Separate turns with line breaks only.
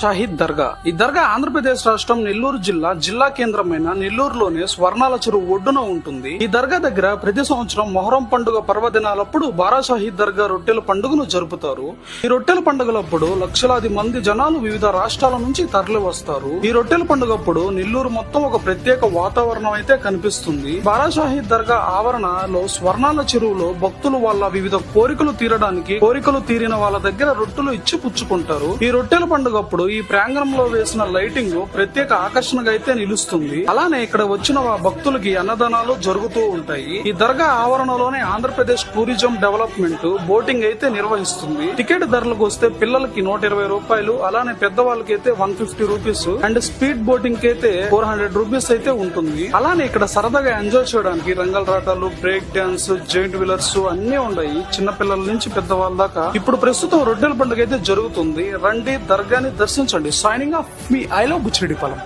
షాహీద్ దర్గా. ఈ దర్గా ఆంధ్రప్రదేశ్ రాష్ట్రం నెల్లూరు జిల్లా కేంద్రమైన నెల్లూరులోని స్వర్ణాల చెరువు ఒడ్డున ఉంటుంది. ఈ దర్గా దగ్గర ప్రతి సంవత్సరం మొహరం పండుగ పర్వదినాలప్పుడు బారా షాహీద్ దర్గా రొట్టెల పండుగను జరుపుతారు. ఈ రొట్టెల పండుగలప్పుడు లక్షలాది మంది జనాలు వివిధ రాష్ట్రాల నుంచి తరలి వస్తారు. ఈ రొట్టెల పండుగప్పుడు నెల్లూరు మొత్తం ఒక ప్రత్యేక వాతావరణం అయితే కనిపిస్తుంది. బారా షాహీద్ దర్గా ఆవరణలో స్వర్ణాల చెరువులో భక్తులు వాళ్ళ వివిధ కోరికలు తీరిన వాళ్ళ దగ్గర రొట్టెలు ఇచ్చి పుచ్చుకుంటారు. ఈ రొట్టెల పండుగప్పుడు ఈ ప్రాంగణంలో వేసిన లైటింగ్ ప్రత్యేక ఆకర్షణగా అయితే నిలుస్తుంది. అలానే ఇక్కడ వచ్చిన భక్తులకి అన్నదానాలు జరుగుతూ ఉంటాయి. ఈ దర్గా ఆవరణలోనే ఆంధ్రప్రదేశ్ టూరిజం డెవలప్మెంట్ బోటింగ్ అయితే నిర్వహిస్తుంది. టికెట్ ధరలకు వస్తే పిల్లలకి 120 రూపాయలు, అలానే పెద్దవాళ్ళకి అయితే 150 రూపీస్ అండ్ స్పీడ్ బోటింగ్ కి అయితే 400 రూపీస్ అయితే ఉంటుంది. అలానే ఇక్కడ సరదాగా ఎంజాయ్ చేయడానికి రంగల్ రాటాలు, బ్రేక్ డాన్స్, జైంట్ వీలర్స్ అన్ని ఉన్నాయి. చిన్న పిల్లల నుంచి పెద్దవాళ్ళ దాకా. ఇప్పుడు ప్రస్తుతం రొట్టెల పండుగ అయితే జరుగుతుంది. రండి, దర్గాని దర్శించండి. సైనింగ్ ఆఫ్ మీ ఐ లవ్ బుచ్చిరెడ్డిపాలెం.